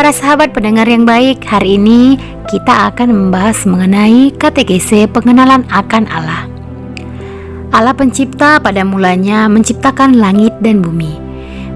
Para sahabat pendengar yang baik, hari ini kita akan membahas mengenai katekese pengenalan akan Allah. Allah pencipta pada mulanya menciptakan langit dan bumi.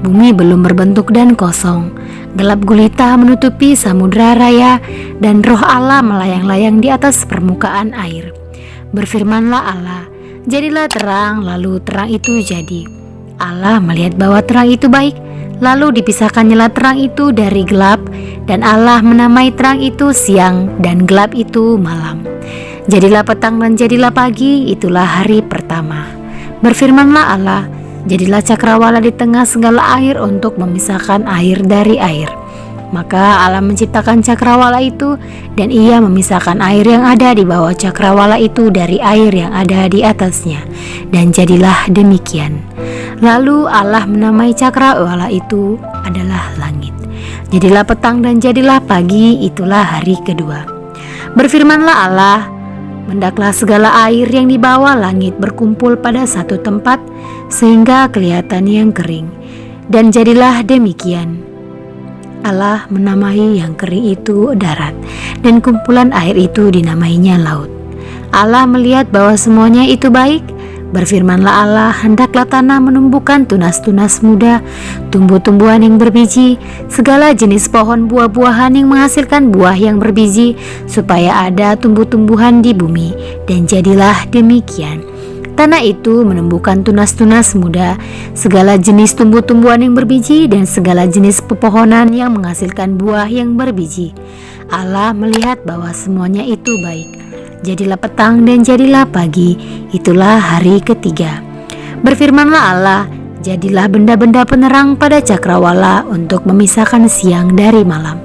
Bumi belum berbentuk dan kosong. Gelap gulita menutupi samudra raya dan roh Allah melayang-layang di atas permukaan air. Berfirmanlah Allah, jadilah terang, lalu terang itu jadi. Allah melihat bahwa terang itu baik, lalu dipisahkannyalah terang itu dari gelap, dan Allah menamai terang itu siang dan gelap itu malam. Jadilah petang dan jadilah pagi, itulah hari pertama. Berfirmanlah Allah, jadilah cakrawala di tengah segala air untuk memisahkan air dari air. Maka Allah menciptakan cakrawala itu, dan ia memisahkan air yang ada di bawah cakrawala itu dari air yang ada di atasnya. Dan jadilah demikian. Lalu Allah menamai cakrawala itu adalah langit. Jadilah petang dan jadilah pagi, itulah hari kedua. Berfirmanlah Allah, hendaklah segala air yang di bawah langit berkumpul pada satu tempat, sehingga kelihatan yang kering. Dan jadilah demikian. Allah menamai yang kering itu darat, dan kumpulan air itu dinamainya laut. Allah melihat bahwa semuanya itu baik. Berfirmanlah Allah, hendaklah tanah menumbuhkan tunas-tunas muda, tumbuh-tumbuhan yang berbiji, segala jenis pohon buah-buahan yang menghasilkan buah yang berbiji, supaya ada tumbuh-tumbuhan di bumi. Dan jadilah demikian. Tanah itu menumbuhkan tunas-tunas muda, segala jenis tumbuh-tumbuhan yang berbiji, dan segala jenis pepohonan yang menghasilkan buah yang berbiji. Allah melihat bahwa semuanya itu baik. Jadilah petang dan jadilah pagi, itulah hari ketiga. Berfirmanlah Allah, jadilah benda-benda penerang pada cakrawala untuk memisahkan siang dari malam.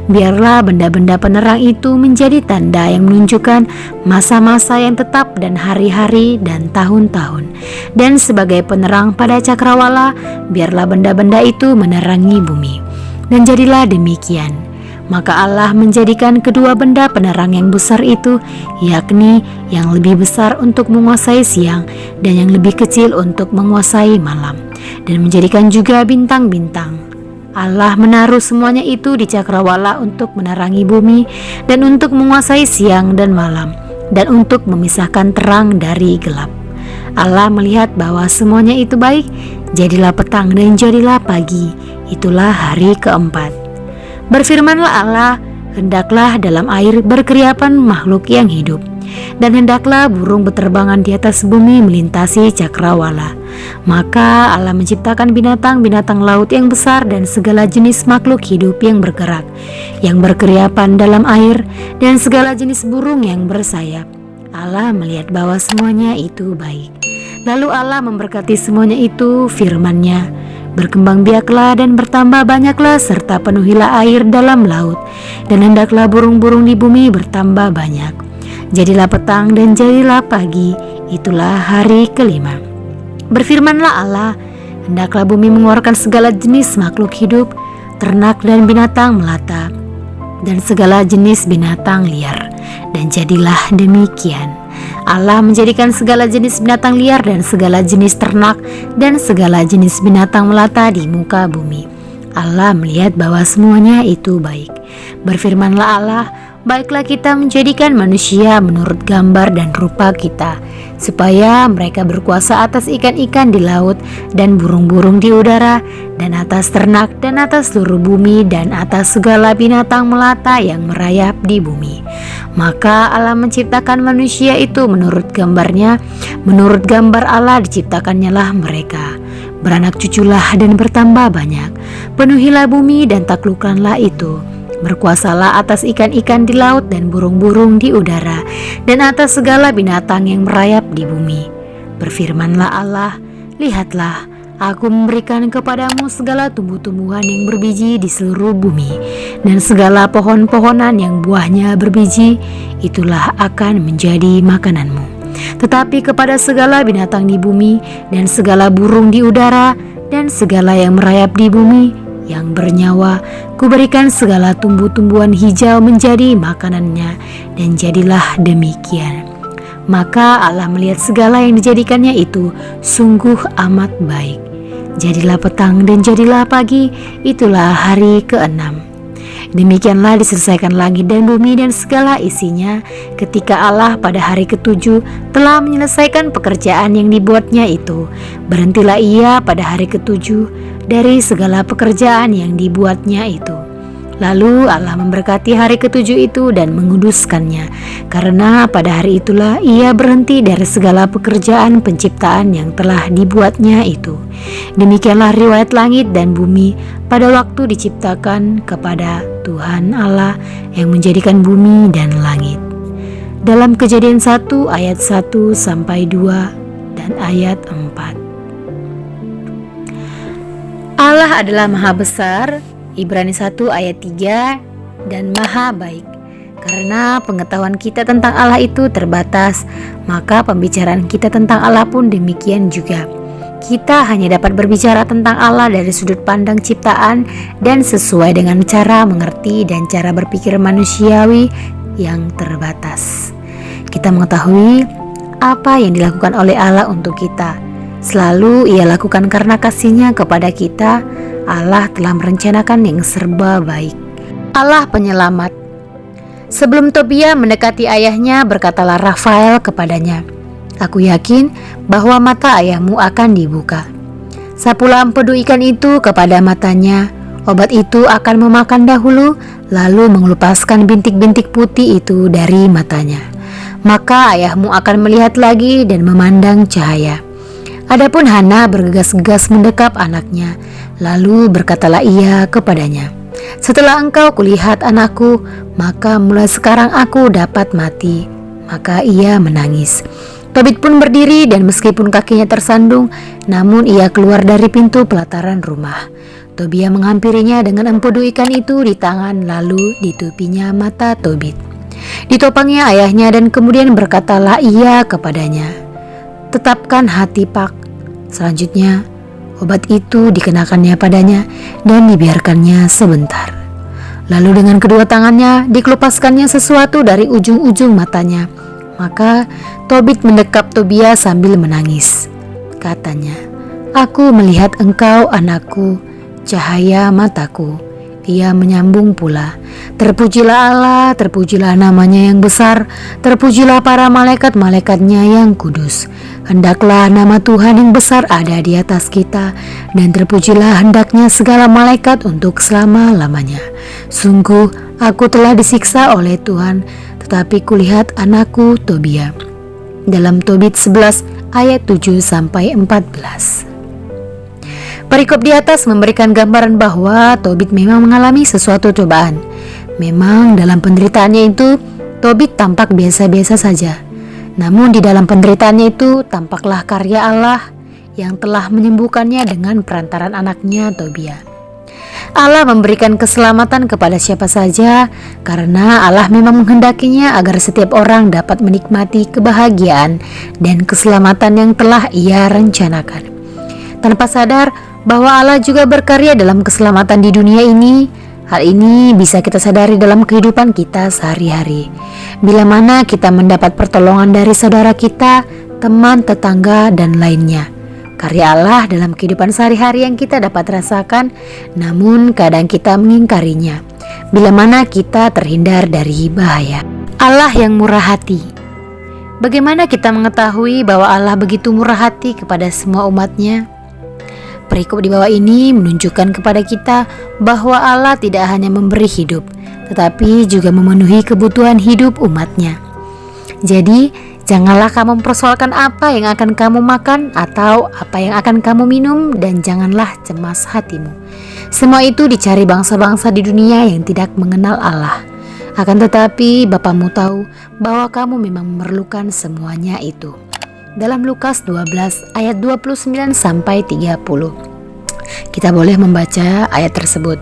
Biarlah benda-benda penerang itu menjadi tanda yang menunjukkan masa-masa yang tetap dan hari-hari dan tahun-tahun. Dan sebagai penerang pada cakrawala, biarlah benda-benda itu menerangi bumi. Dan jadilah demikian. Maka Allah menjadikan kedua benda penerang yang besar itu, yakni yang lebih besar untuk menguasai siang dan yang lebih kecil untuk menguasai malam, dan menjadikan juga bintang-bintang. Allah menaruh semuanya itu di cakrawala untuk menerangi bumi dan untuk menguasai siang dan malam, dan untuk memisahkan terang dari gelap. Allah melihat bahwa semuanya itu baik. Jadilah petang dan jadilah pagi, itulah hari keempat. Berfirmanlah Allah, hendaklah dalam air berkeriapan makhluk yang hidup, dan hendaklah burung berterbangan di atas bumi melintasi cakrawala. Maka Allah menciptakan binatang-binatang laut yang besar dan segala jenis makhluk hidup yang bergerak, yang berkeriapan dalam air, dan segala jenis burung yang bersayap. Allah melihat bahwa semuanya itu baik. Lalu Allah memberkati semuanya itu, firman-Nya, berkembang biaklah dan bertambah banyaklah, serta penuhilah air dalam laut, dan hendaklah burung-burung di bumi bertambah banyak. Jadilah petang dan jadilah pagi, itulah hari kelima. Berfirmanlah Allah, hendaklah bumi mengeluarkan segala jenis makhluk hidup, ternak dan binatang melata, dan segala jenis binatang liar. Dan jadilah demikian. Allah menjadikan segala jenis binatang liar dan segala jenis ternak dan segala jenis binatang melata di muka bumi. Allah melihat bahwa semuanya itu baik. Berfirmanlah Allah, baiklah kita menjadikan manusia menurut gambar dan rupa kita, supaya mereka berkuasa atas ikan-ikan di laut dan burung-burung di udara, dan atas ternak dan atas seluruh bumi, dan atas segala binatang melata yang merayap di bumi. Maka Allah menciptakan manusia itu menurut gambarnya, menurut gambar Allah diciptakannya lah mereka. Beranak cuculah dan bertambah banyak, penuhilah bumi dan taklukkanlah itu. Berkuasalah atas ikan-ikan di laut dan burung-burung di udara, dan atas segala binatang yang merayap di bumi. Berfirmanlah Allah, lihatlah, Aku memberikan kepadamu segala tumbuh-tumbuhan yang berbiji di seluruh bumi, dan segala pohon-pohonan yang buahnya berbiji, itulah akan menjadi makananmu. Tetapi kepada segala binatang di bumi, dan segala burung di udara, dan segala yang merayap di bumi, yang bernyawa, kuberikan segala tumbuh-tumbuhan hijau menjadi makanannya, dan jadilah demikian. Maka Allah melihat segala yang dijadikannya itu sungguh amat baik. Jadilah petang dan jadilah pagi, itulah hari keenam. Demikianlah diselesaikan langit dan bumi dan segala isinya ketika Allah pada hari ketujuh telah menyelesaikan pekerjaan yang dibuatnya itu. Berhentilah ia pada hari ketujuh dari segala pekerjaan yang dibuatnya itu. Lalu Allah memberkati hari ketujuh itu dan menguduskannya, karena pada hari itulah ia berhenti dari segala pekerjaan penciptaan yang telah dibuatnya itu. Demikianlah riwayat langit dan bumi pada waktu diciptakan kepada Tuhan Allah yang menjadikan bumi dan langit. Dalam Kejadian 1 ayat 1 sampai 2 dan ayat 4. Allah adalah maha besar, Ibrani 1 ayat 3, dan maha baik. Karena pengetahuan kita tentang Allah itu terbatas, maka pembicaraan kita tentang Allah pun demikian juga. Kita hanya dapat berbicara tentang Allah dari sudut pandang ciptaan dan sesuai dengan cara mengerti dan cara berpikir manusiawi yang terbatas. Kita mengetahui apa yang dilakukan oleh Allah untuk kita. Selalu ia lakukan karena kasih-Nya kepada kita. Allah telah merencanakan yang serba baik. Allah penyelamat. Sebelum Tobia mendekati ayahnya, berkatalah Rafael kepadanya, "Aku yakin bahwa mata ayahmu akan dibuka. Sapulah empedu ikan itu kepada matanya. Obat itu akan memakan dahulu, lalu mengelupaskan bintik-bintik putih itu dari matanya. Maka ayahmu akan melihat lagi dan memandang cahaya." Adapun Hana bergegas-gegas mendekap anaknya. Lalu berkatalah ia kepadanya, "Setelah engkau kulihat anakku, maka mulai sekarang aku dapat mati." Maka ia menangis. Tobit pun berdiri dan meskipun kakinya tersandung, namun ia keluar dari pintu pelataran rumah. Tobia menghampirinya dengan empedu ikan itu di tangan, lalu ditupinya mata Tobit. Ditopangnya ayahnya dan kemudian berkatalah ia kepadanya, "Tetapkan hati Pak." Selanjutnya obat itu dikenakannya padanya dan dibiarkannya sebentar. Lalu dengan kedua tangannya dikelupaskannya sesuatu dari ujung-ujung matanya. Maka Tobit mendekap Tobia sambil menangis. Katanya, "Aku melihat engkau anakku, cahaya mataku." Ia menyambung pula, "Terpujilah Allah, terpujilah namanya yang besar, terpujilah para malaikat-malaikatnya yang kudus. Hendaklah nama Tuhan yang besar ada di atas kita, dan terpujilah hendaknya segala malaikat untuk selama-lamanya. Sungguh aku telah disiksa oleh Tuhan, tetapi kulihat anakku Tobia." Dalam Tobit 11 ayat 7 sampai 14. Perikop di atas memberikan gambaran bahwa Tobit memang mengalami sesuatu cobaan. Memang dalam penderitaannya itu Tobit tampak biasa-biasa saja. Namun di dalam penderitaannya itu tampaklah karya Allah yang telah menyembuhkannya dengan perantaran anaknya Tobia. Allah memberikan keselamatan kepada siapa saja karena Allah memang menghendakinya agar setiap orang dapat menikmati kebahagiaan dan keselamatan yang telah Ia rencanakan. Tanpa sadar bahwa Allah juga berkarya dalam keselamatan di dunia ini. Hal ini bisa kita sadari dalam kehidupan kita sehari-hari. Bila mana kita mendapat pertolongan dari saudara kita, teman, tetangga, dan lainnya. Karya Allah dalam kehidupan sehari-hari yang kita dapat rasakan, namun kadang kita mengingkarinya. Bila mana kita terhindar dari bahaya. Allah yang murah hati. Bagaimana kita mengetahui bahwa Allah begitu murah hati kepada semua umatnya? Perikop di bawah ini menunjukkan kepada kita bahwa Allah tidak hanya memberi hidup, tetapi juga memenuhi kebutuhan hidup umatnya. Jadi, janganlah kamu mempersoalkan apa yang akan kamu makan atau apa yang akan kamu minum, dan janganlah cemas hatimu. Semua itu dicari bangsa-bangsa di dunia yang tidak mengenal Allah. Akan tetapi Bapamu tahu bahwa kamu memang memerlukan semuanya itu. Dalam Lukas 12 ayat 29 sampai 30. Kita boleh membaca ayat tersebut.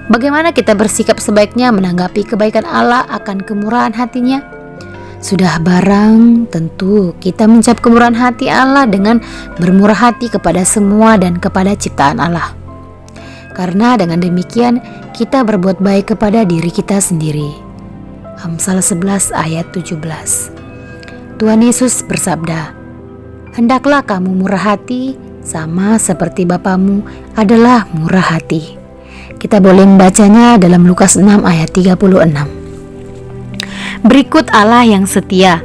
Bagaimana kita bersikap sebaiknya menanggapi kebaikan Allah akan kemurahan hatinya? Sudah barang tentu kita mencap kemurahan hati Allah dengan bermurah hati kepada semua dan kepada ciptaan Allah. Karena dengan demikian kita berbuat baik kepada diri kita sendiri. Amsal 11 ayat 17. Tuhan Yesus bersabda, "Hendaklah kamu murah hati, sama seperti Bapamu adalah murah hati." Kita boleh membacanya dalam Lukas 6 ayat 36. Berikut Allah yang setia.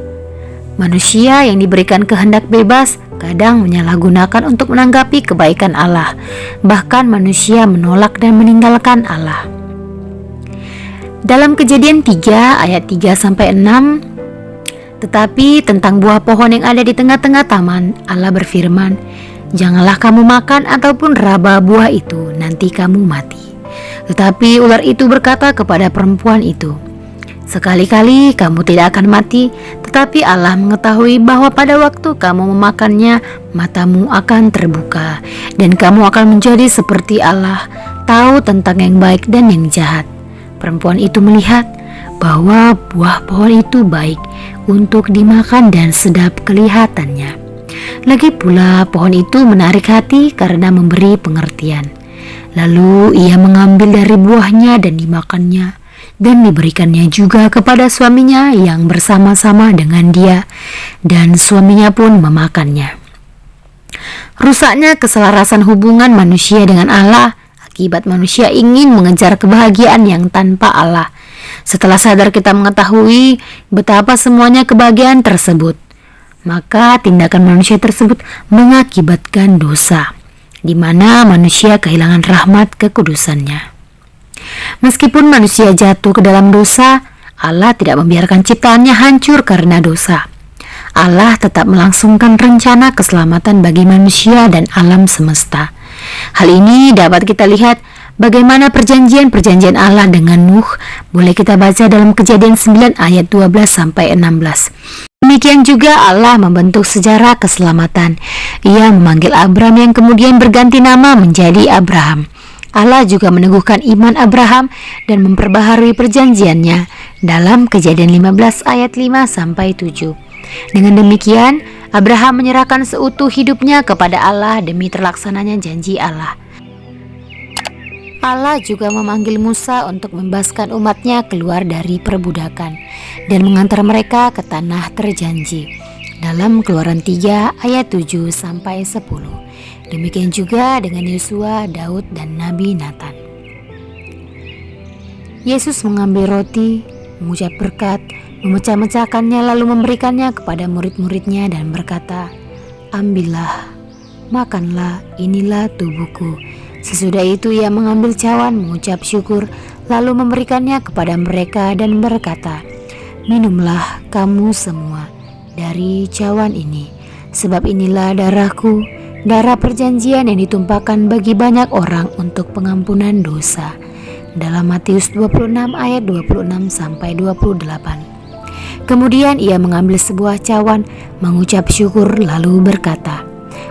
Manusia yang diberikan kehendak bebas kadang menyalahgunakan untuk menanggapi kebaikan Allah. Bahkan manusia menolak dan meninggalkan Allah. Dalam Kejadian 3 ayat 3-6, tetapi tentang buah pohon yang ada di tengah-tengah taman, Allah berfirman, "Janganlah kamu makan ataupun raba buah itu, nanti kamu mati." Tetapi ular itu berkata kepada perempuan itu, "Sekali-kali kamu tidak akan mati, tetapi Allah mengetahui bahwa pada waktu kamu memakannya, matamu akan terbuka, dan kamu akan menjadi seperti Allah, tahu tentang yang baik dan yang jahat." Perempuan itu melihat bahwa buah pohon itu baik untuk dimakan dan sedap kelihatannya. Lagi pula pohon itu menarik hati karena memberi pengertian. Lalu ia mengambil dari buahnya dan dimakannya, dan diberikannya juga kepada suaminya yang bersama-sama dengan dia, dan suaminya pun memakannya. Rusaknya keselarasan hubungan manusia dengan Allah akibat manusia ingin mengejar kebahagiaan yang tanpa Allah. Setelah sadar kita mengetahui betapa semuanya kebahagiaan tersebut, maka tindakan manusia tersebut mengakibatkan dosa, di mana manusia kehilangan rahmat kekudusannya. Meskipun manusia jatuh ke dalam dosa, Allah tidak membiarkan ciptaannya hancur karena dosa. Allah tetap melangsungkan rencana keselamatan bagi manusia dan alam semesta. Hal ini dapat kita lihat bagaimana perjanjian Allah dengan Nuh. Boleh kita baca dalam Kejadian 9 ayat 12-16. Demikian juga Allah membentuk sejarah keselamatan. Ia memanggil Abram yang kemudian berganti nama menjadi Abraham. Allah juga meneguhkan iman Abraham dan memperbaharui perjanjiannya dalam Kejadian 15 ayat 5-7. Dengan demikian, Abraham menyerahkan seutuh hidupnya kepada Allah demi terlaksananya janji Allah. Allah juga memanggil Musa untuk membebaskan umatnya keluar dari perbudakan dan mengantar mereka ke tanah terjanji dalam Keluaran 3 ayat 7-10. Demikian juga dengan Yosua, Daud, dan Nabi Nathan. Yesus mengambil roti, mengucap berkat, memecah-mecahkannya lalu memberikannya kepada murid-muridnya dan berkata, "Ambillah, makanlah, inilah tubuhku." Sesudah itu ia mengambil cawan, mengucap syukur, lalu memberikannya kepada mereka dan berkata, "Minumlah kamu semua dari cawan ini, sebab inilah darahku, darah perjanjian yang ditumpahkan bagi banyak orang untuk pengampunan dosa." Dalam Matius 26 ayat 26-28. Kemudian ia mengambil sebuah cawan, mengucap syukur lalu berkata,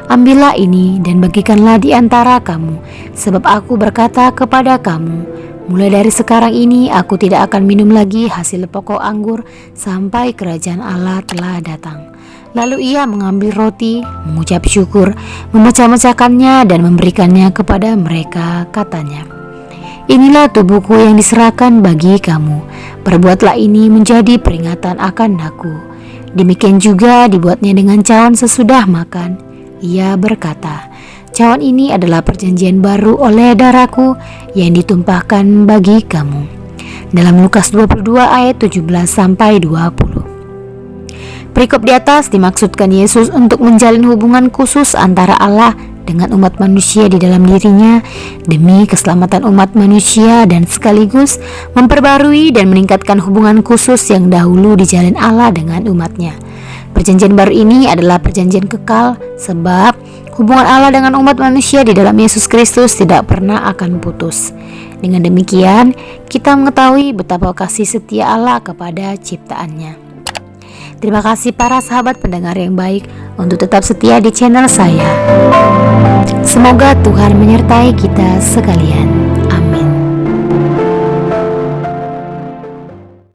"Ambillah ini dan bagikanlah di antara kamu, sebab aku berkata kepada kamu, mulai dari sekarang ini aku tidak akan minum lagi hasil pokok anggur sampai kerajaan Allah telah datang." Lalu ia mengambil roti, mengucap syukur, memecah-mecahkannya dan memberikannya kepada mereka, katanya, "Inilah tubuhku yang diserahkan bagi kamu. Perbuatlah ini menjadi peringatan akan aku." Demikian juga dibuatnya dengan cawan sesudah makan. Ia berkata, "Cawan ini adalah perjanjian baru oleh darahku yang ditumpahkan bagi kamu." Dalam Lukas 22 ayat 17-20. Perikop di atas dimaksudkan Yesus untuk menjalin hubungan khusus antara Allah dengan umat manusia di dalam dirinya demi keselamatan umat manusia dan sekaligus memperbarui dan meningkatkan hubungan khusus yang dahulu dijalin Allah dengan umatnya. Perjanjian baru ini adalah perjanjian kekal sebab hubungan Allah dengan umat manusia di dalam Yesus Kristus tidak pernah akan putus. Dengan demikian, kita mengetahui betapa kasih setia Allah kepada ciptaannya. Terima kasih para sahabat pendengar yang baik untuk tetap setia di channel saya. Semoga Tuhan menyertai kita sekalian.